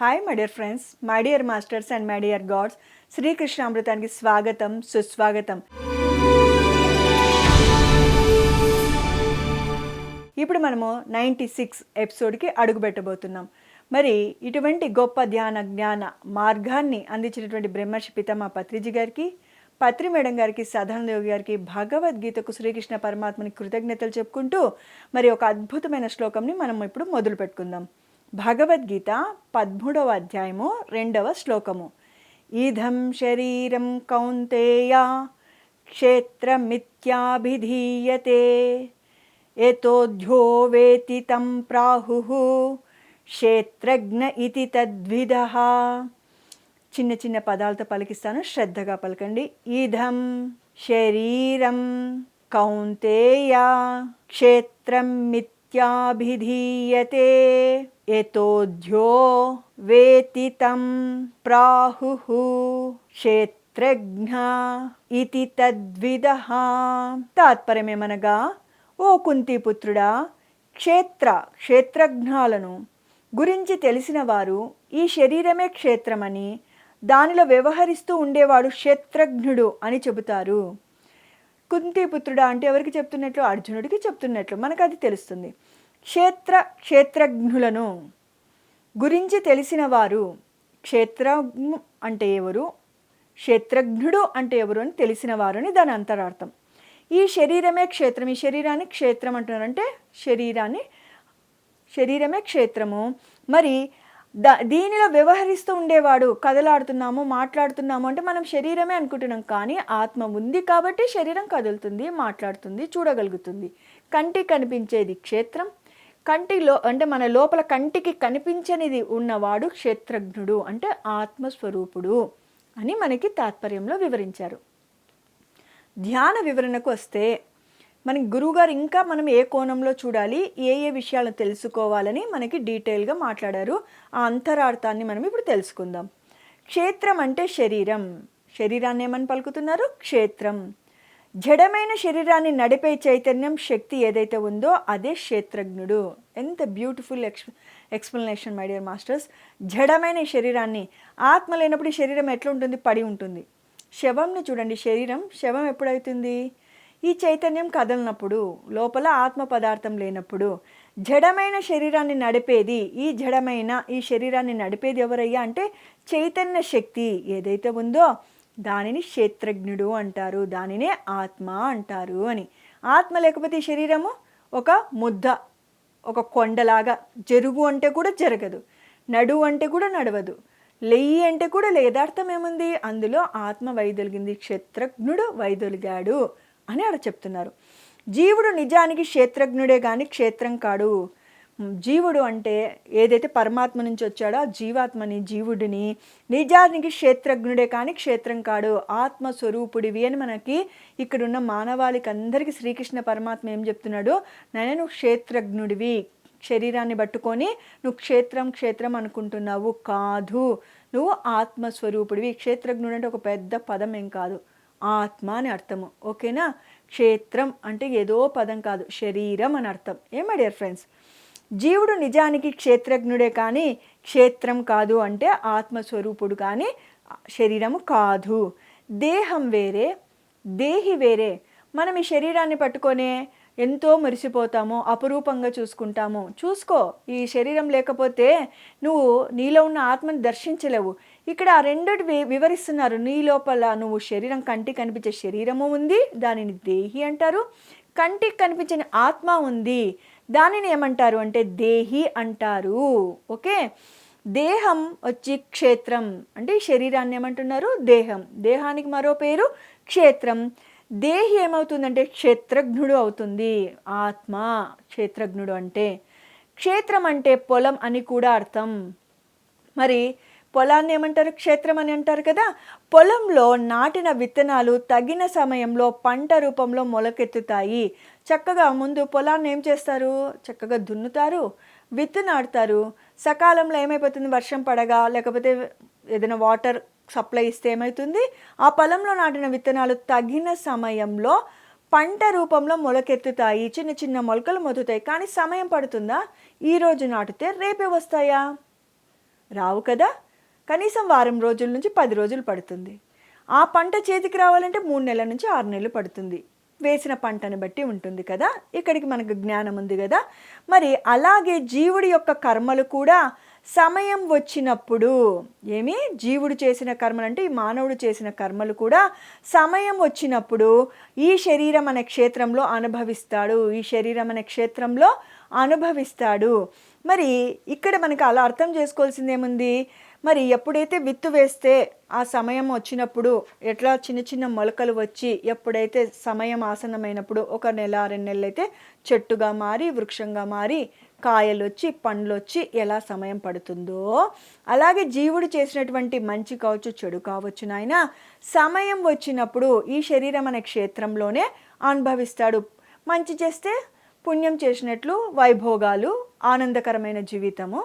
Hi my dear friends, my dear masters and my dear gods, శ్రీకృష్ణామృతానికి స్వాగతం, సుస్వాగతం. ఇప్పుడు మనము 96 ఎపిసోడ్కి అడుగుపెట్టబోతున్నాం. మరి ఇటువంటి గొప్ప ధ్యాన జ్ఞాన మార్గాన్ని అందించినటువంటి బ్రహ్మర్షి పితామహ పత్రిజీ గారికి, పత్రి మేడం గారికి, సదానందయోగి గారికి, భగవద్గీతకు శ్రీకృష్ణ పరమాత్మని కృతజ్ఞతలు చెప్పుకుంటూ మరి ఒక అద్భుతమైన శ్లోకంని మనం ఇప్పుడు మొదలు పెట్టుకుందాం. భగవద్గీత 13వ అధ్యాయము 2వ శ్లోకము. ఇదం శరీరం కౌంతేయ క్షేత్రమిత్యాభిధీయతే యతోధ్యో వేతి తం ప్రాహుః క్షేత్రజ్ఞ ఇతి తద్విదః. చిన్న చిన్న పదాలతో పలికిస్తాను, శ్రద్ధగా పలకండి. ఇదం శరీరం కౌంతేయ క్షేత్రమిత్యాభిధీయతే యతోధ్యో వేతి తం ప్రాహుః క్షేత్రజ్ఞ ఇతి తద్విదః. తాత్పర్యమేమనగా, ఓ కుంతిపుత్రుడా, క్షేత్రజ్ఞాలను గురించి తెలిసిన వారు ఈ శరీరమే క్షేత్రమని, దానిలో వ్యవహరిస్తూ ఉండేవాడు క్షేత్రజ్ఞుడు అని చెబుతారు. కుంతిపుత్రుడా అంటే ఎవరికి చెప్తున్నట్లు? అర్జునుడికి చెప్తున్నట్లు మనకు అది తెలుస్తుంది. క్షేత్రజ్ఞులను గురించి తెలిసిన వారు, క్షేత్రం అంటే ఎవరు, క్షేత్రజ్ఞుడు అంటే ఎవరు అని తెలిసిన వారు అని దాని అంతరార్థం. ఈ శరీరమే క్షేత్రం, ఈ శరీరాన్ని క్షేత్రం అంటున్నారంటే శరీరమే క్షేత్రము. మరి దీనిలో వ్యవహరిస్తూ ఉండేవాడు, కదలాడుతున్నాము, మాట్లాడుతున్నాము అంటే మనం శరీరమే అనుకుంటున్నాం, కానీ ఆత్మ ఉంది కాబట్టి శరీరం కదులుతుంది, మాట్లాడుతుంది, చూడగలుగుతుంది. కంటికి కనిపించేది క్షేత్రం, కంటిలో అంటే మన లోపల కంటికి కనిపించనిది ఉన్నవాడు క్షేత్రజ్ఞుడు అంటే ఆత్మస్వరూపుడు అని మనకి తాత్పర్యంలో వివరించారు. ధ్యాన వివరణకు వస్తే మనకి గురువుగారు ఇంకా మనం ఏ కోణంలో చూడాలి, ఏ విషయాలను తెలుసుకోవాలని మనకి డీటెయిల్గా మాట్లాడారు. ఆ అంతరార్థాన్ని మనం ఇప్పుడు తెలుసుకుందాం. క్షేత్రం అంటే శరీరం, శరీరాన్ని ఏమని పలుకుతున్నారు? క్షేత్రం. జడమైన శరీరాన్ని నడిపే చైతన్యం, శక్తి ఏదైతే ఉందో అదే క్షేత్రజ్ఞుడు. ఎంత beautiful explanation my dear masters. జడమైన శరీరాన్ని, ఆత్మ లేనప్పుడు ఈ శరీరం ఎట్లా ఉంటుంది? పడి ఉంటుంది. శవంని చూడండి, శవం ఎప్పుడవుతుంది? ఈ చైతన్యం కదలనప్పుడు, లోపల ఆత్మ పదార్థం లేనప్పుడు. జడమైన శరీరాన్ని నడిపేది, ఈ శరీరాన్ని నడిపేది ఎవరయ్యా అంటే చైతన్య శక్తి ఏదైతే ఉందో దానిని క్షేత్రజ్ఞుడు అంటారు, దానినే ఆత్మ అంటారు అని. ఆత్మ లేకపోతే ఈ శరీరము ఒక ముద్ద, ఒక కొండలాగా. జరుగు అంటే కూడా జరగదు, నడువు అంటే కూడా నడవదు, లెయ్యి అంటే కూడా లేదు. అర్థం ఏముంది? అందులో ఆత్మ వైదొలిగింది, క్షేత్రజ్ఞుడు వైదొలిగాడు అని ఆడ చెప్తున్నారు. జీవుడు నిజానికి క్షేత్రజ్ఞుడే కానీ క్షేత్రం కాడు. జీవుడు అంటే ఏదైతే పరమాత్మ నుంచి వచ్చాడో ఆ జీవాత్మని, జీవుడిని నిజానికి క్షేత్రజ్ఞుడే కానీ క్షేత్రం కాడు, ఆత్మస్వరూపుడివి అని మనకి ఇక్కడున్న మానవాళికి అందరికీ శ్రీకృష్ణ పరమాత్మ ఏం చెప్తున్నాడు? నువ్వు క్షేత్రజ్ఞుడివి, శరీరాన్ని పట్టుకొని నువ్వు క్షేత్రం అనుకుంటున్నావు, కాదు, నువ్వు ఆత్మస్వరూపుడివి. క్షేత్రజ్ఞుడు అంటే ఒక పెద్ద పదం ఏం కాదు, ఆత్మ అని అర్థము. ఓకేనా? క్షేత్రం అంటే ఏదో పదం కాదు, శరీరం అని అర్థం. మై డియర్ ఫ్రెండ్స్, జీవుడు నిజానికి క్షేత్రజ్ఞుడే కానీ క్షేత్రం కాదు అంటే ఆత్మస్వరూపుడు కానీ శరీరము కాదు. దేహం వేరే, దేహి వేరే. మనం ఈ శరీరాన్ని పట్టుకొనే ఎంతో మురిసిపోతాము, అపురూపంగా చూసుకుంటాము. చూసుకో, ఈ శరీరం లేకపోతే నువ్వు నీలో ఉన్న ఆత్మని దర్శించలేవు. ఇక్కడ ఆ రెండుటి వివరిస్తున్నారు. నీ లోపల నువ్వు శరీరం, కంటికి కనిపించే శరీరము ఉంది, దానిని దేహి అంటారు. కంటికి కనిపించిన ఆత్మ ఉంది, దానిని ఏమంటారు అంటే దేహి అంటారు. ఓకే, దేహం వచ్చి క్షేత్రం అంటే ఈ శరీరాన్ని ఏమంటున్నారు? దేహం. దేహానికి మరో పేరు క్షేత్రం. దేహి ఏమవుతుందంటే క్షేత్రజ్ఞుడు అవుతుంది. ఆత్మ క్షేత్రజ్ఞుడు అంటే. క్షేత్రం అంటే పొలం అని కూడా అర్థం. మరి పొలాన్ని ఏమంటారు? క్షేత్రం అని అంటారు కదా. పొలంలో నాటిన విత్తనాలు తగిన సమయంలో పంట రూపంలో మొలకెత్తుతాయి. చక్కగా ముందు పొలాన్ని ఏం చేస్తారు? చక్కగా దున్నుతారు, విత్తు నాటుతారు. సకాలంలో ఏమైపోతుంది? వర్షం పడగా లేకపోతే ఏదైనా వాటర్ సప్లై ఇస్తే ఏమవుతుంది? ఆ పొలంలో నాటిన విత్తనాలు తగిన సమయంలో పంట రూపంలో మొలకెత్తుతాయి. చిన్న చిన్న మొలకలు మొదుతాయి. కానీ సమయం పడుతుందా? ఈరోజు నాటితే రేపే వస్తాయా? రావు కదా. కనీసం వారం రోజుల నుంచి 10 రోజులు పడుతుంది. ఆ పంట చేతికి రావాలంటే 3 నెలల నుంచి 6 నెలలు పడుతుంది. వేసిన పంటని బట్టి ఉంటుంది కదా. ఇక్కడికి మనకు జ్ఞానం ఉంది కదా. మరి అలాగే జీవుడి యొక్క కర్మలు కూడా సమయం వచ్చినప్పుడు, జీవుడు చేసిన కర్మలు అంటే ఈ మానవుడు చేసిన కర్మలు కూడా సమయం వచ్చినప్పుడు ఈ శరీరం అనే క్షేత్రంలో అనుభవిస్తాడు. మరి ఇక్కడ మనకు అలా అర్థం చేసుకోవాల్సింది ఏముంది? మరి ఎప్పుడైతే విత్తు వేస్తే ఆ సమయం వచ్చినప్పుడు ఎట్లా చిన్న చిన్న మొలకలు వచ్చి ఎప్పుడైతే సమయం ఆసన్నమైనప్పుడు 1 నెల 2 నెలలు అయితే చెట్టుగా మారి వృక్షంగా మారి కాయలు వచ్చి పండ్లు వచ్చి ఎలా సమయం పడుతుందో, అలాగే జీవుడు చేసినటువంటి మంచి కావచ్చు చెడు కావచ్చు నాయన, సమయం వచ్చినప్పుడు ఈ శరీరం అనే క్షేత్రంలోనే అనుభవిస్తాడు. మంచి చేస్తే పుణ్యం చేసినట్లు వైభోగాలు, ఆనందకరమైన జీవితము,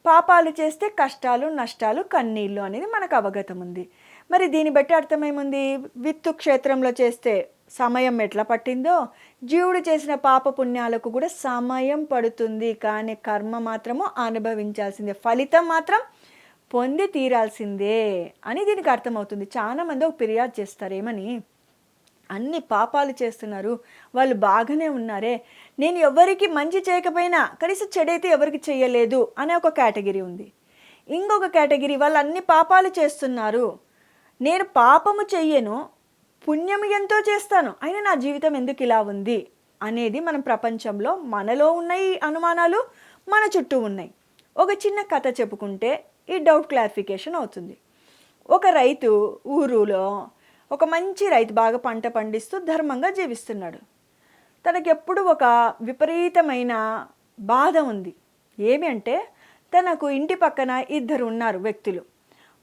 పాపాలు చేస్తే కష్టాలు నష్టాలు కన్నీళ్ళు అనేది మనకు అవగతం ఉంది. మరి దీన్ని బట్టి అర్థమేముంది? విత్తు క్షేత్రంలో చేస్తే సమయం ఎట్లా పట్టిందో జీవుడు చేసిన పాప పుణ్యాలకు కూడా సమయం పడుతుంది. కానీ కర్మ మాత్రము అనుభవించాల్సిందే, ఫలితం మాత్రం పొంది తీరాల్సిందే అని దీనికి అర్థమవుతుంది. చాలామంది ఒక ఫిర్యాదు చేస్తారు, ఏమని? అన్ని పాపాలు చేస్తున్నారు, వాళ్ళు బాగానే ఉన్నారే, నేను ఎవరికి మంచి చేయకపోయినా కనీసం చెడైతే ఎవరికి చేయలేదు అనే ఒక కేటగిరీ ఉంది. ఇంకొక కేటగిరీ, వాళ్ళు అన్ని పాపాలు చేస్తున్నారు, నేను పాపము చెయ్యను, పుణ్యం ఎంతో చేస్తాను, అయినా నా జీవితం ఎందుకు ఇలా ఉంది అనేది మన ప్రపంచంలో మనలో ఉన్నాయి అనుమానాలు, మన చుట్టూ ఉన్నాయి. ఒక చిన్న కథ చెప్పుకుంటే ఈ డౌట్ క్లారిఫికేషన్ అవుతుంది. ఒక రైతు ఊరులో ఒక మంచి రైతు బాగా పంట పండిస్తూ ధర్మంగా జీవిస్తున్నాడు. తనకెప్పుడు ఒక విపరీతమైన బాధ ఉంది. ఏమి అంటే తనకు ఇంటి పక్కన 2 ఉన్నారు వ్యక్తులు.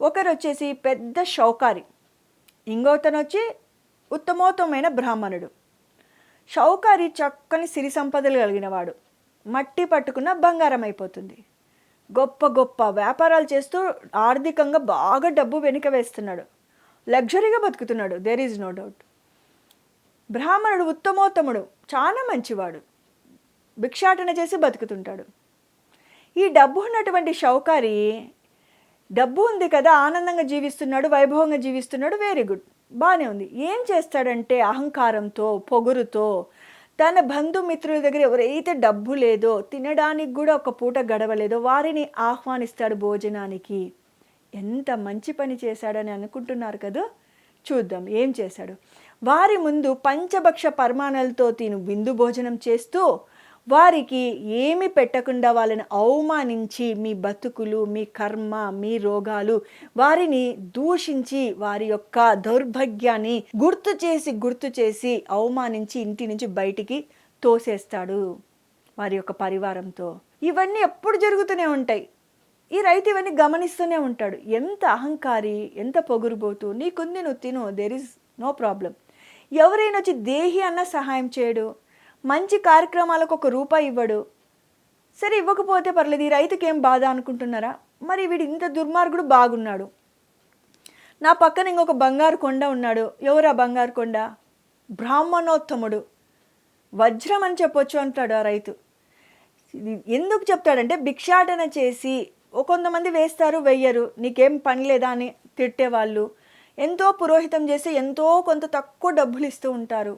ఒకరు వచ్చేసి పెద్ద షౌకారి, ఇంకోతను వచ్చి ఉత్తమోత్తమైన బ్రాహ్మణుడు. షౌకారి చక్కని సిరి సంపదలు కలిగినవాడు, మట్టి పట్టుకున్న బంగారం అయిపోతుంది. గొప్ప గొప్ప వ్యాపారాలు చేస్తూ ఆర్థికంగా బాగా డబ్బు వెనుక వేస్తున్నాడు, లగ్జరీగా బతుకుతున్నాడు, దేర్ ఈజ్ నో డౌట్. బ్రాహ్మణుడు ఉత్తమోత్తముడు, చాలా మంచివాడు, భిక్షాటన చేసి బతుకుతుంటాడు. ఈ డబ్బు ఉన్నటువంటి షౌకారి డబ్బు ఉంది కదా, ఆనందంగా జీవిస్తున్నాడు, వైభవంగా జీవిస్తున్నాడు, వెరీ గుడ్, బాగానే ఉంది. ఏం చేస్తాడంటే అహంకారంతో పొగురుతో తన బంధుమిత్రుల దగ్గర ఎవరైతే డబ్బు లేదో, తినడానికి కూడా ఒక పూట గడవలేదో వారిని ఆహ్వానిస్తాడు భోజనానికి. ఎంత మంచి పని చేశాడని అనుకుంటున్నారు కదా. చూద్దాం ఏం చేశాడు. వారి ముందు పంచభక్ష పరమాణాలతో తిను విందు భోజనం చేస్తూ వారికి ఏమి పెట్టకుండా వాళ్ళని అవమానించి, మీ బతుకులు, మీ కర్మ, మీ రోగాలు, వారిని దూషించి వారి యొక్క దౌర్భాగ్యాన్ని గుర్తు చేసి అవమానించి ఇంటి నుంచి బయటికి తోసేస్తాడు వారి యొక్క పరివారంతో. ఇవన్నీ ఎప్పుడు జరుగుతూనే ఉంటాయి. ఈ రైతు ఇవన్నీ గమనిస్తూనే ఉంటాడు. ఎంత అహంకారి, ఎంత పొగురుబోతు, నీకుంది నువ్వు తిను, దేర్ ఈజ్ నో ప్రాబ్లం. ఎవరైనా వచ్చి దేహి అన్న సహాయం చేయడు, మంచి కార్యక్రమాలకు ₹1 ఇవ్వడు. సరే ఇవ్వకపోతే పర్లేదు, ఈ రైతుకి ఏం బాధ అనుకుంటున్నారా? మరి వీడు ఇంత దుర్మార్గుడు బాగున్నాడు. నా పక్కన ఇంకొక బంగారు కొండ ఉన్నాడు. ఎవరా బంగారు కొండ? బ్రాహ్మణోత్తముడు, వజ్రం అని చెప్పొచ్చు అంటాడు ఆ రైతు. ఎందుకు చెప్తాడంటే భిక్షాటన చేసి కొంతమంది వేస్తారు, వెయ్యరు, నీకేం పని లేదా అని తిట్టేవాళ్ళు, ఎంతో పురోహితం చేసి ఎంతో కొంత తక్కువ డబ్బులు ఇస్తూ ఉంటారు.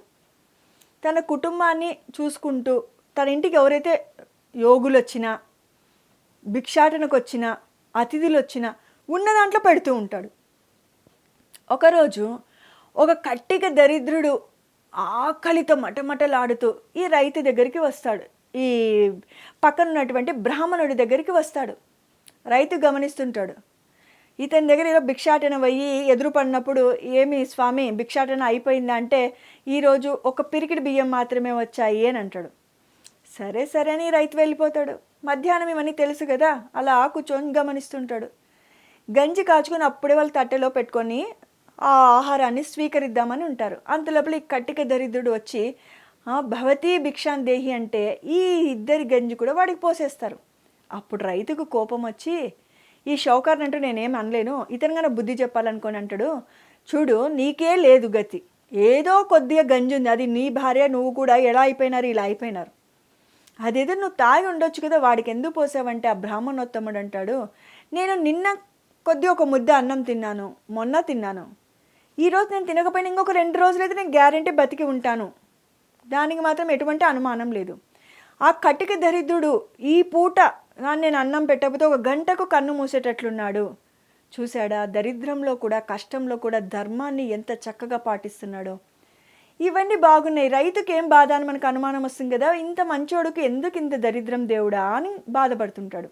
తన కుటుంబాన్ని చూసుకుంటూ తన ఇంటికి ఎవరైతే యోగులు వచ్చినా, భిక్షాటనకు వచ్చినా, అతిథులు వచ్చినా ఉన్న దాంట్లో పెడుతూ ఉంటాడు. ఒకరోజు ఒక కట్టిక దరిద్రుడు ఆకలితో మటమటలాడుతూ ఈ రైతు దగ్గరికి వస్తాడు, ఈ పక్కన ఉన్నటువంటి బ్రాహ్మణుడి దగ్గరికి వస్తాడు. రైతు గమనిస్తుంటాడు, ఇతని దగ్గర ఏదో భిక్షాటన పోయి ఎదురు పడినప్పుడు, ఏమి స్వామి భిక్షాటన అయిపోయిందా అంటే, ఈరోజు ఒక పిరికిడి బియ్యం మాత్రమే వచ్చాయి అని అంటాడు. సరే సరే అని రైతు వెళ్ళిపోతాడు. మధ్యాహ్నం ఇవన్నీ తెలుసు కదా, అలా కూర్చొని గమనిస్తుంటాడు. గంజి కాచుకొని అప్పుడే వాళ్ళు తట్టెలో పెట్టుకొని ఆ ఆహారాన్ని స్వీకరిద్దామని ఉంటారు. అంతలోపల ఈ కట్టిక దరిద్రుడు వచ్చి భవతి భిక్షాన్ దేహి అంటే ఈ 2 గంజి కూడా వాడికి పోసేస్తారు. అప్పుడు రైతుకు కోపం వచ్చి, ఈ షౌకార్ని అంటూ నేనేం అనలేను, ఇతను కన్నా బుద్ధి చెప్పాలనుకొని అంటాడు, చూడు నీకే లేదు గతి, ఏదో కొద్దిగా గంజి ఉంది, అది నీ భార్య నువ్వు కూడా ఎలా అయిపోయినారు, ఇలా అయిపోయినారు, అదేదో నువ్వు తాగి ఉండొచ్చు కదా, వాడికి ఎందుకు పోసావంటే ఆ బ్రాహ్మణోత్తముడు అంటాడు, నేను నిన్న కొద్ది ఒక ముద్ద అన్నం తిన్నాను, మొన్న తిన్నాను, ఈరోజు నేను తినకపోయినా ఇంకొక 2 రోజులైతే నేను గ్యారెంటీ బతికి ఉంటాను, దానికి మాత్రం ఎటువంటి అనుమానం లేదు. ఆ కటిక దరిద్రుడు ఈ పూట నేను అన్నం పెట్టకపోతే ఒక గంటకు కన్ను మూసేటట్లున్నాడు. చూశాడా? దరిద్రంలో కూడా, కష్టంలో కూడా ధర్మాన్ని ఎంత చక్కగా పాటిస్తున్నాడో. ఇవన్నీ బాగున్నాయి. రైతుకి ఏం బాధ అని మనకు అనుమానం వస్తుంది కదా, ఇంత మంచోడుకు ఎందుకు ఇంత దరిద్రం దేవుడా అని బాధపడుతుంటాడు.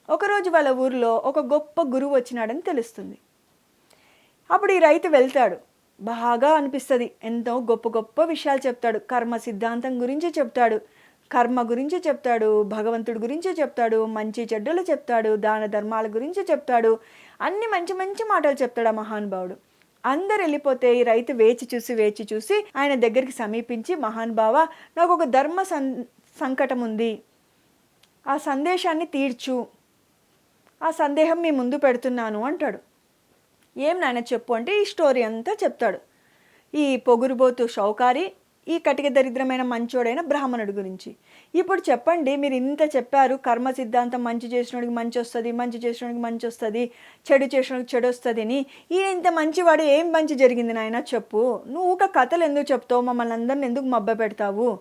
ఒకరోజు వాళ్ళ ఊరిలో ఒక గొప్ప గురువు వచ్చినాడని తెలుస్తుంది. అప్పుడు ఈ రైతు వెళ్తాడు. బాగా అనిపిస్తుంది, ఎంతో గొప్ప గొప్ప విషయాలు చెప్తాడు. కర్మ సిద్ధాంతం గురించి చెప్తాడు, కర్మ గురించి చెప్తాడు, భగవంతుడి గురించి చెప్తాడు, మంచి చెడ్డలు చెప్తాడు, దాన ధర్మాల గురించి చెప్తాడు, అన్ని మంచి మంచి మాటలు చెప్తాడు ఆ మహానుభావుడు. అందరు వెళ్ళిపోతే ఈ రైతు వేచి చూసి ఆయన దగ్గరికి సమీపించి, మహానుభావ, నాకు ఒక ధర్మ సంకటం ఉంది, ఆ సందేశాన్ని తీర్చు, ఆ సందేహం మీ ముందు పెడుతున్నాను అంటాడు. ఏం నాయన చెప్పు అంటే ఈ స్టోరీ అంతా చెప్తాడు. ఈ పొగురుబోతు షౌకారి, ఈ కటిక దరిద్రమైన మంచోడైన బ్రాహ్మణుడి గురించి. ఇప్పుడు చెప్పండి, మీరు ఇంత చెప్పారు, కర్మ సిద్ధాంతం మంచి చేసినోడికి మంచి వస్తుంది, మంచి చేసినోడికి మంచి వస్తుంది, చెడు చేసినోడికి చెడు వస్తుంది అని. ఈయన ఇంత మంచివాడు, ఏం మంచి జరిగింది నాయన చెప్పు, నువ్వు ఒక కథలు ఎందుకు చెప్తావు, మమ్మల్ని అందరిని ఎందుకు మబ్బ పెడతావు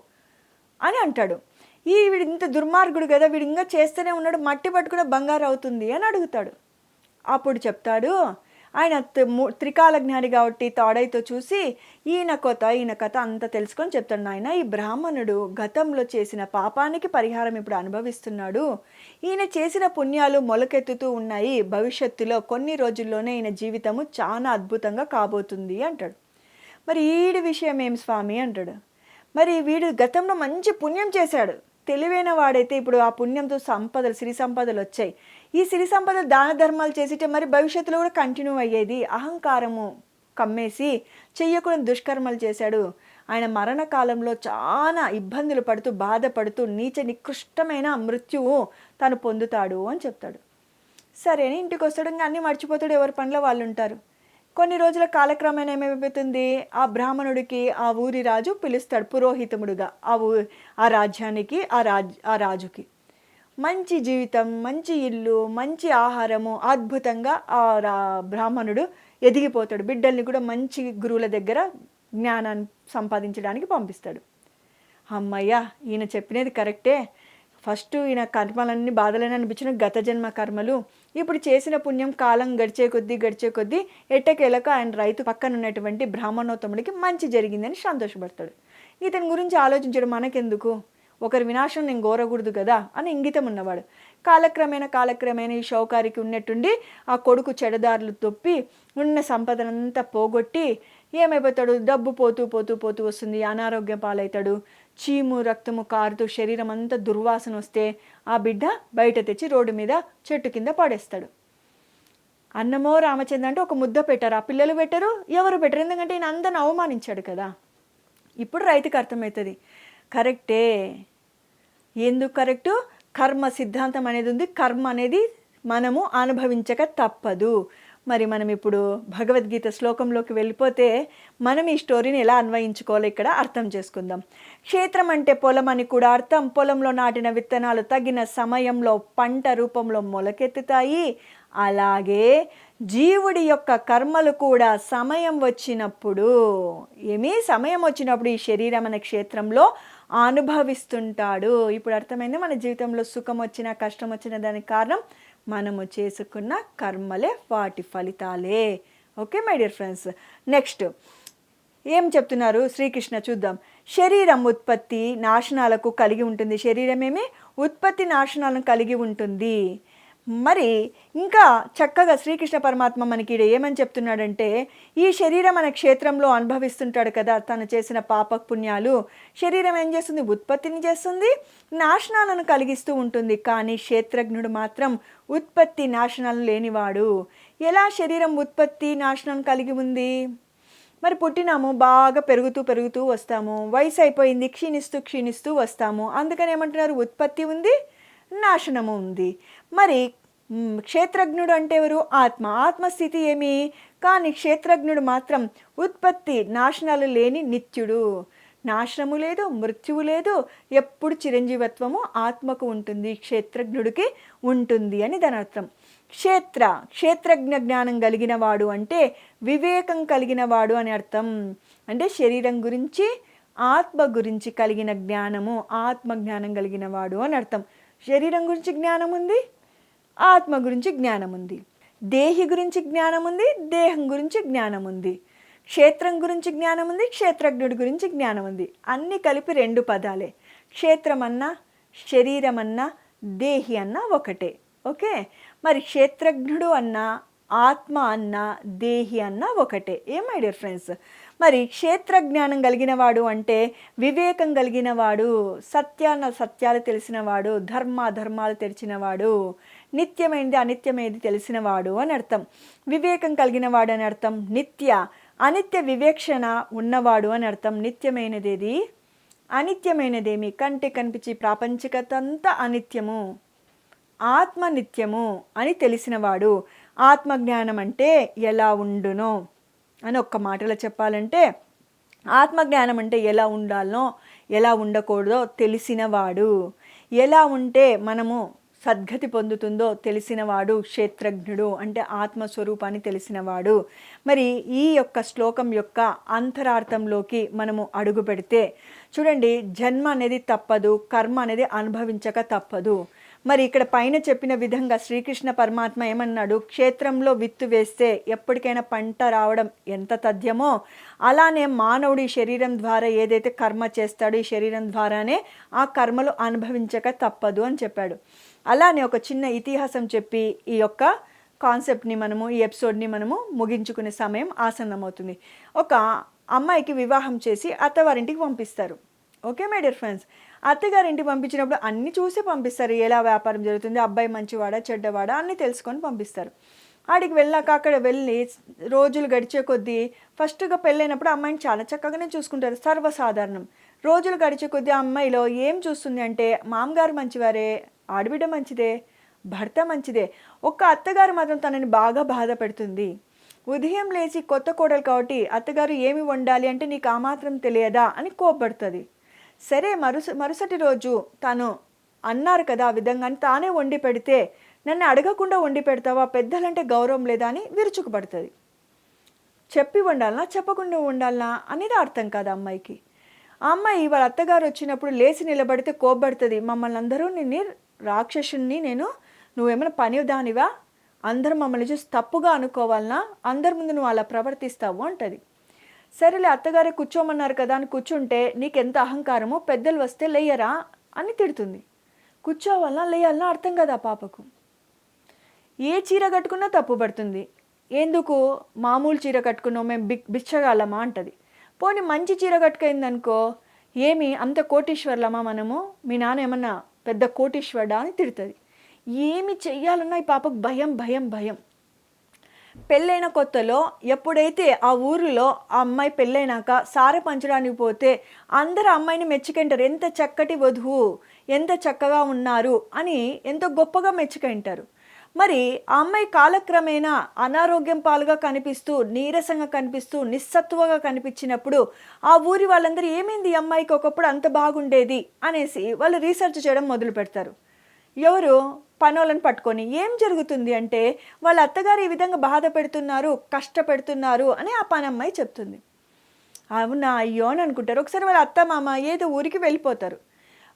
అని అంటాడు. వీడు ఇంత దుర్మార్గుడు కదా, వీడు ఇంకా చేస్తూనే ఉన్నాడు, మట్టి పట్టుకుని బంగారు అవుతుంది అని అడుగుతాడు. అప్పుడు చెప్తాడు, ఆయన త్రికాల జ్ఞాని కాబట్టి తాడైతో చూసి ఈయన కథ అంతా తెలుసుకొని చెప్తాడు. నాయన, ఈ బ్రాహ్మణుడు గతంలో చేసిన పాపానికి పరిహారం ఇప్పుడు అనుభవిస్తున్నాడు, ఈయన చేసిన పుణ్యాలు మొలకెత్తుతూ ఉన్నాయి, భవిష్యత్తులో కొన్ని రోజుల్లోనే ఈయన జీవితము చాలా అద్భుతంగా కాబోతుంది అంటాడు. మరి వీడి విషయం ఏం స్వామి అంటాడు. మరి వీడు గతంలో మంచి పుణ్యం చేశాడు, తెలివైన వాడైతే ఇప్పుడు ఆ పుణ్యంతో సంపదలు, సిరి సంపదలు వచ్చాయి, ఈ సిరి సంపదలు దాన ధర్మాలు చేసితే మరి భవిష్యత్తులో కూడా కంటిన్యూ అయ్యేది. అహంకారము కమ్మేసి చెయ్యకూడని దుష్కర్మలు చేశాడు, ఆయన మరణకాలంలో చాలా ఇబ్బందులు పడుతూ బాధపడుతూ నీచ నికృష్టమైన మృత్యువు తను పొందుతాడు అని చెప్తాడు. సరే అని ఇంటికి వస్తాడు, ఇంకా అన్నీ మర్చిపోతాడు, ఎవరి పనిలో వాళ్ళు ఉంటారు. కొన్ని రోజుల కాలక్రమేణా ఏమైపోతుంది, ఆ బ్రాహ్మణుడికి ఆ ఊరి రాజు పిలుస్తాడు పురోహితముడుగా, ఆ రాజ్యానికి, ఆ రాజుకి మంచి జీవితం, మంచి ఇల్లు, మంచి ఆహారము, అద్భుతంగా ఆ బ్రాహ్మణుడు ఎదిగిపోతాడు. బిడ్డల్ని కూడా మంచి గురువుల దగ్గర జ్ఞానాన్ని సంపాదించడానికి పంపిస్తాడు. అమ్మయ్య, ఈయన చెప్పినది కరెక్టే, ఫస్ట్ ఈయన కర్మలన్నీ బాధలని అనిపించిన గత జన్మ కర్మలు, ఇప్పుడు చేసిన పుణ్యం కాలం గడిచే కొద్దీ ఎట్టకేలకు ఆయన రైతు పక్కన ఉన్నటువంటి బ్రాహ్మణోత్తముడికి మంచి జరిగిందని సంతోషపడతాడు. ఇతని గురించి ఆలోచించడం మనకెందుకు, ఒకరి వినాశం నేను కోరకూడదు కదా అని ఇంగితం ఉన్నవాడు. కాలక్రమేణా ఈ షౌకారికి ఉన్నట్టుండి ఆ కొడుకు చెడదారులు తొప్పి ఉన్న సంపదనంతా పోగొట్టి ఏమైపోతాడు, డబ్బు పోతూ వస్తుంది, అనారోగ్యం పాలవుతాడు, చీము రక్తము కారుతూ శరీరం అంతా దుర్వాసన వస్తే ఆ బిడ్డ బయట తెచ్చి రోడ్డు మీద చెట్టు కింద పడేస్తాడు. అన్నమో రామచంద్ర అంటే ఒక ముద్ద పెట్టారు, ఆ పిల్లలు పెట్టరు, ఎవరు పెట్టరు, ఎందుకంటే ఈయన అందరిని అవమానించాడు కదా. ఇప్పుడు రైతుకి అర్థమవుతుంది, కరెక్టే, ఎందుకు కరెక్టు, కర్మ సిద్ధాంతం అనేది ఉంది, కర్మ అనేది మనము అనుభవించక తప్పదు. మరి మనం ఇప్పుడు భగవద్గీత శ్లోకంలోకి వెళ్ళిపోతే మనం ఈ స్టోరీని ఎలా అన్వయించుకోవాలో ఇక్కడ అర్థం చేసుకుందాం. క్షేత్రం అంటే పొలం అని కూడా అర్థం. పొలంలో నాటిన విత్తనాలు తగిన సమయంలో పంట రూపంలో మొలకెత్తుతాయి. అలాగే జీవుడి యొక్క కర్మలు కూడా సమయం వచ్చినప్పుడు ఈ శరీరం అనే క్షేత్రంలో అనుభవిస్తుంటాడు. ఇప్పుడు అర్థమైంది, మన జీవితంలో సుఖం వచ్చినా కష్టం వచ్చిన దానికి కారణం మనము చేసుకున్న కర్మలే, వాటి ఫలితాలే. Okay my dear friends, next ఏం చెప్తున్నారు శ్రీకృష్ణ చూద్దాం. శరీరం ఉత్పత్తి నాశనాలకు కలిగి ఉంటుంది. శరీరం ఉత్పత్తి నాశనాలను కలిగి ఉంటుంది. మరి ఇంకా చక్కగా శ్రీకృష్ణ పరమాత్మ మనకి ఏమని చెప్తున్నాడంటే, ఈ శరీరం అనే క్షేత్రంలో అనుభవిస్తుంటాడు కదా తను చేసిన పాప పుణ్యాలు. శరీరం ఏం చేస్తుంది, ఉత్పత్తిని చేస్తుంది, నాశనాలను కలిగిస్తూ ఉంటుంది. కానీ క్షేత్రజ్ఞుడు మాత్రం ఉత్పత్తి నాశనాలు లేనివాడు. ఎలా శరీరం ఉత్పత్తి నాశనం కలిగి ఉంది, మరి పుట్టినాము, బాగా పెరుగుతూ వస్తాము, వయసు అయిపోయింది, క్షీణిస్తూ వస్తాము. అందుకని ఏమంటున్నారు, ఉత్పత్తి ఉంది, నాశనము ఉంది. మరి క్షేత్రజ్ఞుడు అంటే ఎవరు, ఆత్మస్థితి ఏమి, కానీ క్షేత్రజ్ఞుడు మాత్రం ఉత్పత్తి నాశనాలు లేని నిత్యుడు. నాశనము లేదు, మృత్యువు లేదు, ఎప్పుడు చిరంజీవత్వము ఆత్మకు ఉంటుంది, క్షేత్రజ్ఞుడికి ఉంటుంది అని దాని అర్థం. క్షేత్రజ్ఞ జ్ఞానం కలిగిన వాడు అంటే వివేకం కలిగిన వాడు అని అర్థం. అంటే శరీరం గురించి ఆత్మ గురించి కలిగిన జ్ఞానము, ఆత్మ జ్ఞానం కలిగిన వాడు అని అర్థం. శరీరం గురించి జ్ఞానం ఉంది, ఆత్మ గురించి జ్ఞానం ఉంది. దేహి గురించి జ్ఞానం ఉంది, దేహం గురించి జ్ఞానం ఉంది. క్షేత్రం గురించి జ్ఞానం ఉంది, క్షేత్రజ్ఞుడి గురించి జ్ఞానం ఉంది. అన్నీ కలిపి 2 పదాలే. క్షేత్రం అన్నా, శరీరం అన్నా, దేహి అన్నా ఒకటే. ఓకే, మరి క్షేత్రజ్ఞుడు అన్నా, ఆత్మ అన్నా, దేహి అన్నా ఒకటే. మై డియర్ ఫ్రెండ్స్, మరి క్షేత్రజ్ఞానం కలిగిన వాడు అంటే వివేకం కలిగిన వాడు, సత్యాలు తెలిసినవాడు, ధర్మాలు తెలిసినవాడు, నిత్యమైనది అనిత్యమైనది తెలిసినవాడు అని అర్థం. వివేకం కలిగిన వాడు అని అర్థం. అనిత్య వివేక్షణ ఉన్నవాడు అని అర్థం. నిత్యమైనదేది, అనిత్యమైనదేమి, కంటి కనిపించి ప్రాపంచికత అంతా అనిత్యము, ఆత్మ నిత్యము అని తెలిసినవాడు. ఆత్మజ్ఞానం అంటే ఎలా ఉండునో అని ఒక్క మాటలో చెప్పాలంటే, ఆత్మజ్ఞానం అంటే ఎలా ఉండాలనో ఎలా ఉండకూడదో తెలిసినవాడు. ఎలా ఉంటే మనము సద్గతి పొందుతుందో తెలిసినవాడు క్షేత్రజ్ఞుడు, అంటే ఆత్మస్వరూపాన్ని తెలిసినవాడు. మరి ఈ యొక్క శ్లోకం యొక్క అంతరార్థంలోకి మనము అడుగు పెడితే చూడండి, జన్మ అనేది తప్పదు, కర్మ అనేది అనుభవించక తప్పదు. మరి ఇక్కడ పైన చెప్పిన విధంగా శ్రీకృష్ణ పరమాత్మ ఏమన్నాడు, క్షేత్రంలో విత్తు వేస్తే ఎప్పటికైనా పంట రావడం ఎంత తథ్యమో, అలానే మానవుడు ఈ శరీరం ద్వారా ఏదైతే కర్మ చేస్తాడో ఈ శరీరం ద్వారానే ఆ కర్మలు అనుభవించక తప్పదు అని చెప్పాడు. అలానే ఒక చిన్న ఇతిహాసం చెప్పి ఈ యొక్క కాన్సెప్ట్ని మనము, ఈ ఎపిసోడ్ని మనము ముగించుకునే సమయం ఆసన్నమవుతుంది. ఒక అమ్మాయికి వివాహం చేసి అత్తవారింటికి పంపిస్తారు. ఓకే మై డియర్ ఫ్రెండ్స్, అత్తగారింటికి పంపించినప్పుడు అన్నీ చూసి పంపిస్తారు. ఎలా వ్యాపారం జరుగుతుంది, అబ్బాయి మంచివాడా చెడ్డవాడా అన్నీ తెలుసుకొని పంపిస్తారు. ఆడికి వెళ్ళాక అక్కడ వెళ్ళి రోజులు గడిచే కొద్దీ, ఫస్ట్గా పెళ్ళైనప్పుడు అమ్మాయిని చాలా చక్కగానే చూసుకుంటారు, సర్వసాధారణం. రోజులు గడిచే కొద్దీ ఆ అమ్మాయిలో ఏం చూస్తుంది అంటే, మామగారు మంచివారే, ఆడబిడ్డ మంచిదే, భర్త మంచిదే, ఒక్క అత్తగారు మాత్రం తనని బాగా బాధ పెడుతుంది. ఉదయం లేచి కొత్త కోడలు కాబట్టి అత్తగారు ఏమి వండాలి అంటే నీకు ఆ మాత్రం తెలియదా అని కోప్పడుతుంది. సరే మరుసటి రోజు తను అన్నారు కదా ఆ విధంగా అని తానే వండి పెడితే, నన్ను అడగకుండా వండి పెడతావా, పెద్దలంటే గౌరవం లేదా అని విరుచుకుపడుతుంది. చెప్పి వండాలనా చెప్పకుండా వండాలనా అనేది అర్థం కాదు అమ్మాయికి. ఆ అమ్మాయి వాళ్ళ అత్తగారు వచ్చినప్పుడు లేచి నిలబడితే కోప్పడుతుంది, మమ్మల్ని అందరూ నిన్ను రాక్షసుని, నువ్వేమైనా పనిదానివా, అందరూ మమ్మల్ని చూసి తప్పుగా అనుకోవాలనా, అందరి ముందు నువ్వు అలా ప్రవర్తిస్తావు అంటది. సరేలే అత్తగారే కూర్చోమన్నారు కదా అని కూర్చుంటే, నీకెంత అహంకారమో, పెద్దలు వస్తే లేయరా అని తిడుతుంది. కూర్చోవాలన్నా లేయాలన్నా అర్థం కదా పాపకు. ఏ చీర కట్టుకున్నా తప్పు పడుతుంది. ఎందుకు మామూలు చీర కట్టుకున్నావు, మేము బిచ్చగాళ్ళమా అంటది. పోనీ మంచి చీర కట్టుకైందనుకో, ఏమి అంత కోటీశ్వర్లమా మనము, మీ నాన్న ఏమన్నా పెద్ద కోటీశ్వరుడా అని తిడుతుంది. ఏమి చెయ్యాలన్నా ఈ పాపకు భయం భయం భయం. పెళ్ళైన కొత్తలో ఎప్పుడైతే ఆ ఊరిలో ఆ అమ్మాయి పెళ్ళైనాక సారె పంచడానికి పోతే అందరూ అమ్మాయిని మెచ్చుకుంటారు, ఎంత చక్కటి వధువు, ఎంత చక్కగా ఉన్నారు అని ఎంతో గొప్పగా మెచ్చుకుంటారు. మరి ఆ అమ్మాయి కాలక్రమేణా అనారోగ్యం పాలుగా కనిపిస్తూ, నీరసంగా కనిపిస్తూ, నిస్సత్తువగా కనిపించినప్పుడు ఆ ఊరి వాళ్ళందరూ ఏమైంది ఈ అమ్మాయికి, ఒకప్పుడు అంత బాగుండేది అనేసి వాళ్ళు రీసెర్చ్ చేయడం మొదలు పెడతారు. ఎవరు పనోళ్ళని పట్టుకొని ఏం జరుగుతుంది అంటే, వాళ్ళ అత్తగారు ఈ విధంగా బాధ పెడుతున్నారు, కష్టపెడుతున్నారు అని ఆ పనమ్మాయి చెప్తుంది. అవునా అయ్యో అని అనుకుంటారు. ఒకసారి వాళ్ళ అత్త మామ ఏదో ఊరికి వెళ్ళిపోతారు.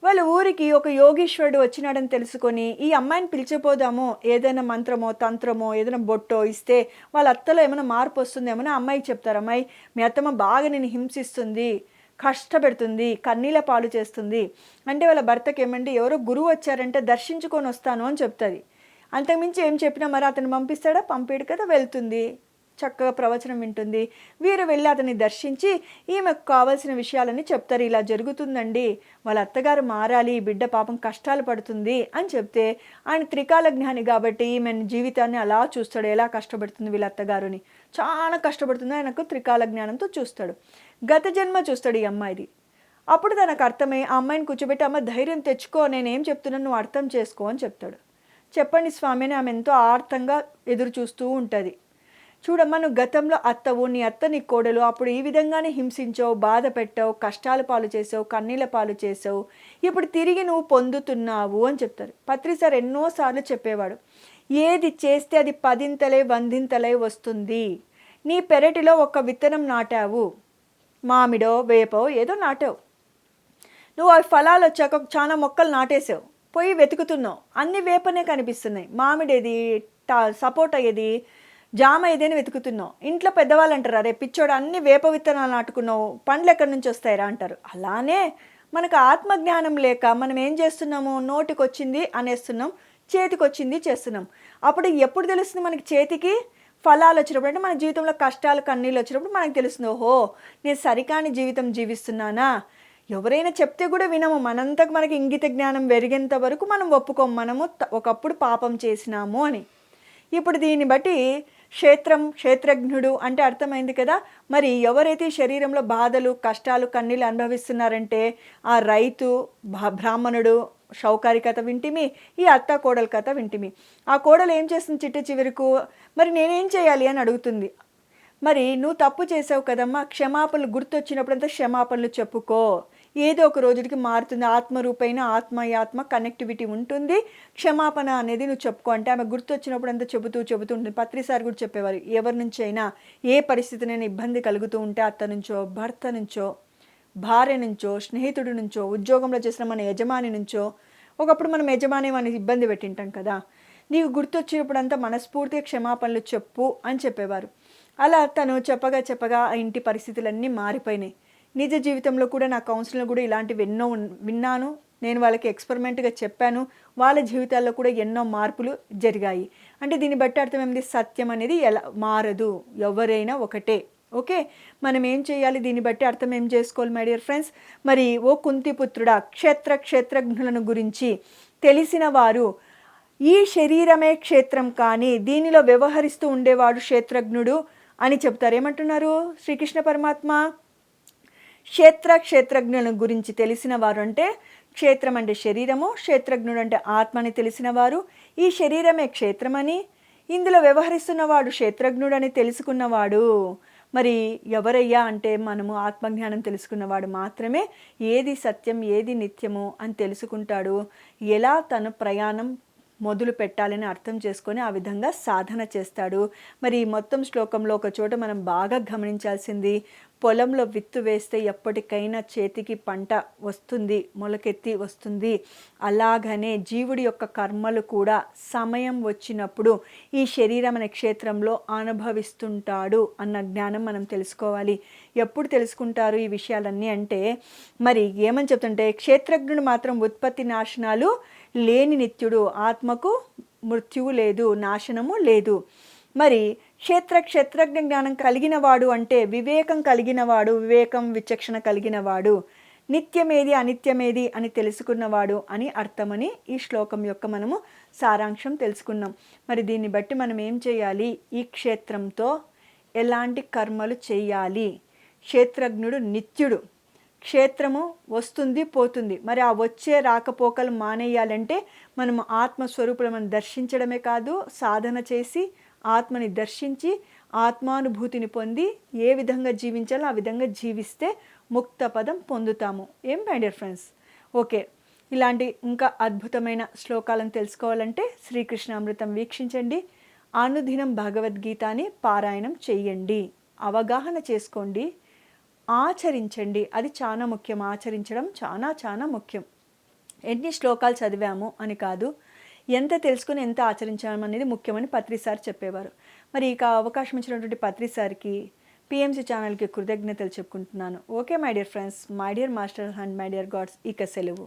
వాళ్ళ ఊరికి ఒక యోగీశ్వరుడు వచ్చినాడని తెలుసుకొని ఈ అమ్మాయిని పిలిచిపోదాము, ఏదైనా మంత్రమో తంత్రమో ఏదైనా బొట్టో ఇస్తే వాళ్ళ అత్తలో ఏమైనా మార్పు వస్తుందేమో అని అమ్మాయికి చెప్తారు. అమ్మాయి, మీ అత్తమ్మ బాగా నేను హింసిస్తుంది, కష్టపెడుతుంది, కన్నీళ్ళ పాలు చేస్తుంది అంటే వాళ్ళ భర్తకి ఏమంటే ఎవరో గురువు వచ్చారంటే దర్శించుకొని వస్తాను అని చెప్తుంది. అంతకుమించి ఏం చెప్పినా మరి అతను పంపిస్తాడా, పంపిడు కదా, వెళ్తుంది, చక్కగా ప్రవచనం వింటుంది. వీరు వెళ్ళి అతన్ని దర్శించి ఈమెకు కావాల్సిన విషయాలన్నీ చెప్తారు. ఇలా జరుగుతుందండి, వాళ్ళ అత్తగారు మారాలి, బిడ్డ పాపం కష్టాలు పడుతుంది అని చెప్తే, ఆయన త్రికాల జ్ఞాని కాబట్టి ఈమె జీవితాన్ని అలా చూస్తాడు, ఎలా కష్టపడుతుంది వీళ్ళ అత్తగారుని, చాలా కష్టపడుతుంది, ఆయనకు త్రికాల జ్ఞానంతో చూస్తాడు. గత జన్మ చూస్తాడు ఈ అమ్మాయిది. అప్పుడు తనకు అర్థమై ఆ అమ్మాయిని కూర్చోబెట్టి, అమ్మ ధైర్యం తెచ్చుకో, నేనేం చెప్తున్నాను నువ్వు అర్థం చేసుకో అని చెప్తాడు. చెప్పండి స్వామి అని ఆమె ఎంతో ఆర్తంగా ఎదురు చూస్తూ ఉంటుంది. చూడమ్మా, నువ్వు గతంలో అత్తవు, నీ అత్త నీ కోడలు, అప్పుడు ఈ విధంగానే హింసించావు, బాధ పెట్టావు, కష్టాల పాలు చేసావు, కన్నీళ్ళ పాలు చేసావు, ఇప్పుడు తిరిగి నువ్వు పొందుతున్నావు అని చెప్తారు. పత్రి సార్ ఎన్నోసార్లు చెప్పేవాడు, ఏది చేస్తే అది పదింతలై వందింతలై వస్తుంది. నీ పెరటిలో ఒక విత్తనం నాటావు, మామిడో వేపో ఏదో నాటావు, నువ్వు అవి ఫలాలు వచ్చాక చాలా మొక్కలు నాటేసావు, పోయి వెతుకుతున్నావు, అన్ని వేపనే కనిపిస్తున్నాయి, మామిడేది, సపోటా ఏది, జామ ఏదైనా వెతుకుతున్నావు. ఇంట్లో పెద్దవాళ్ళు అంటారు, అరే పిచ్చోడు అన్ని వేప విత్తనాలు నాటుకున్నావు, పండ్లు ఎక్కడి నుంచి వస్తాయిరా అంటారు. అలానే మనకు ఆత్మజ్ఞానం లేక మనం ఏం చేస్తున్నాము, నోటికి వచ్చింది అనేస్తున్నాం, చేతికి వచ్చింది చేస్తున్నాం. అప్పుడు ఎప్పుడు తెలుస్తుంది మనకి చేతికి ఫలాలు వచ్చినప్పుడు, అంటే మన జీవితంలో కష్టాలు కన్నీళ్ళు వచ్చినప్పుడు మనకు తెలుస్తుంది, ఓహో నేను సరికాని జీవితం జీవిస్తున్నానా. ఎవరైనా చెప్తే కూడా వినము, మనంతకు మనకి ఇంగిత జ్ఞానం పెరిగేంత వరకు మనం ఒప్పుకోము, మనము ఒకప్పుడు పాపం చేసినాము అని. ఇప్పుడు దీన్ని బట్టి క్షేత్రజ్ఞుడు అంటే అర్థమైంది కదా. మరి ఎవరైతే శరీరంలో బాధలు కష్టాలు కన్నీళ్ళు అనుభవిస్తున్నారంటే ఆ రైతు, బ్రాహ్మణుడు, షౌకారి కథ వింటిమి, ఈ అత్త కోడల కథ వింటిమి. ఆ కోడలు ఏం చేస్తుంది చిట్ట చివరకు, మరి నేనేం చేయాలి అని అడుగుతుంది. మరి నువ్వు తప్పు చేసావు కదమ్మా, క్షమాపణలు గుర్తొచ్చినప్పుడంతా క్షమాపణలు చెప్పుకో, ఏదో ఒక రోజుకి మారుతుంది, ఆత్మరూపైన ఆత్మ కనెక్టివిటీ ఉంటుంది, క్షమాపణ అనేది నువ్వు చెప్పుకో అంటే ఆమె గుర్తొచ్చినప్పుడు అంతా చెబుతూ ఉంటుంది. పత్రిసారి కూడా చెప్పేవారు, ఎవరి నుంచి అయినా ఏ పరిస్థితినైనా ఇబ్బంది కలుగుతూ ఉంటే అత్త నుంచో, భర్త నుంచో, భార్య నుంచో, స్నేహితుడి నుంచో, ఉద్యోగంలో చేసిన మన యజమాని నుంచో, ఒకప్పుడు మనం యజమాని మనకి ఇబ్బంది పెట్టింటాం కదా, నీకు గుర్తొచ్చినప్పుడంతా మనస్ఫూర్తిగా క్షమాపణలు చెప్పు అని చెప్పేవారు. అలా తను చెప్పగా ఆ ఇంటి పరిస్థితులన్నీ మారిపోయినాయి. నిజ జీవితంలో కూడా నా కౌన్సిలర్ కూడా ఇలాంటివి ఎన్నో విన్నాను, నేను వాళ్ళకి ఎక్స్పెరిమెంట్గా చెప్పాను, వాళ్ళ జీవితాల్లో కూడా ఎన్నో మార్పులు జరిగాయి. అంటే దీన్ని బట్టి అర్థం ఏమిటి, సత్యం అనేది ఎలా మారదు, ఎవరైనా ఒకటే. ఓకే, మనం ఏం చేయాలి, దీన్ని బట్టి అర్థం ఏం చేసుకోవాలి మై డియర్ ఫ్రెండ్స్. మరి ఓ కుంతిపుత్రుడా, క్షేత్రజ్ఞులను గురించి తెలిసిన వారు, ఈ శరీరమే క్షేత్రం కానీ దీనిలో వ్యవహరిస్తూ ఉండేవాడు క్షేత్రజ్ఞుడు అని చెప్తారు. ఏమంటున్నారు శ్రీకృష్ణ పరమాత్మ, క్షేత్రజ్ఞులను గురించి తెలిసిన వారు అంటే క్షేత్రం అంటే శరీరము, క్షేత్రజ్ఞుడు అంటే ఆత్మని తెలిసిన వారు, ఈ శరీరమే క్షేత్రమని, ఇందులో వ్యవహరిస్తున్నవాడు క్షేత్రజ్ఞుడు అని తెలుసుకున్నవాడు. మరి ఎవరయ్యా అంటే మనము ఆత్మజ్ఞానం తెలుసుకున్నవాడు మాత్రమే ఏది సత్యం ఏది నిత్యము అని తెలుసుకుంటాడు, ఎలా తన ప్రయాణం మొదలు పెట్టాలని అర్థం చేసుకొని ఆ విధంగా సాధన చేస్తాడు. మరి మొత్తం శ్లోకంలో ఒక చోట మనం బాగా గమనించాల్సింది, పొలంలో విత్తు వేస్తే ఎప్పటికైనా చేతికి పంట వస్తుంది, మొలకెత్తి వస్తుంది. అలాగనే జీవుడి యొక్క కర్మలు కూడా సమయం వచ్చినప్పుడు ఈ శరీరం అనే క్షేత్రంలో అనుభవిస్తుంటాడు అన్న జ్ఞానం మనం తెలుసుకోవాలి. ఎప్పుడు తెలుసుకుంటారు ఈ విషయాలన్నీ అంటే, మరి ఏమని చెప్తుంటే, క్షేత్రజ్ఞుడు మాత్రం ఉత్పత్తి నాశనాలు లేని నిత్యుడు, ఆత్మకు మృత్యువు లేదు, నాశనము లేదు. మరి క్షేత్రజ్ఞ జ్ఞానం కలిగిన వాడు అంటే వివేకం కలిగినవాడు, వివేకం విచక్షణ కలిగినవాడు, నిత్యమేది అనిత్యమేది అని తెలుసుకున్నవాడు అని అర్థమని ఈ శ్లోకం యొక్క మనము సారాంశం తెలుసుకున్నాం. మరి దీన్ని బట్టి మనం ఏం చేయాలి, ఈ క్షేత్రంతో ఎలాంటి కర్మలు చేయాలి. క్షేత్రజ్ఞుడు నిత్యుడు, క్షేత్రము వస్తుంది పోతుంది, మరి ఆ వచ్చే రాకపోకలు మానేయాలంటే మనము ఆత్మస్వరూపులను దర్శించడమే కాదు, సాధన చేసి ఆత్మని దర్శించి ఆత్మానుభూతిని పొంది ఏ విధంగా జీవించాలో ఆ విధంగా జీవిస్తే ముక్త పదం పొందుతాము. ఏం మై డియర్ ఫ్రెండ్స్, ఓకే, ఇలాంటి ఇంకా అద్భుతమైన శ్లోకాలను తెలుసుకోవాలంటే శ్రీకృష్ణామృతం వీక్షించండి, అనుదినం భగవద్గీతని పారాయణం చెయ్యండి, అవగాహన చేసుకోండి, ఆచరించండి. అది చాలా ముఖ్యం, ఆచరించడం చాలా చాలా ముఖ్యం. ఎన్ని శ్లోకాలు చదివాము అని కాదు, ఎంత తెలుసుకుని ఎంత ఆచరించాము అనేది ముఖ్యమని పత్రిసారి చెప్పేవారు. మరి ఇక అవకాశం ఇచ్చినటువంటి పత్రిసారికి, పిఎంసి ఛానల్కి కృతజ్ఞతలు చెప్పుకుంటున్నాను. Okay my dear friends, my dear masters and my dear God's, ఇక సెలవు.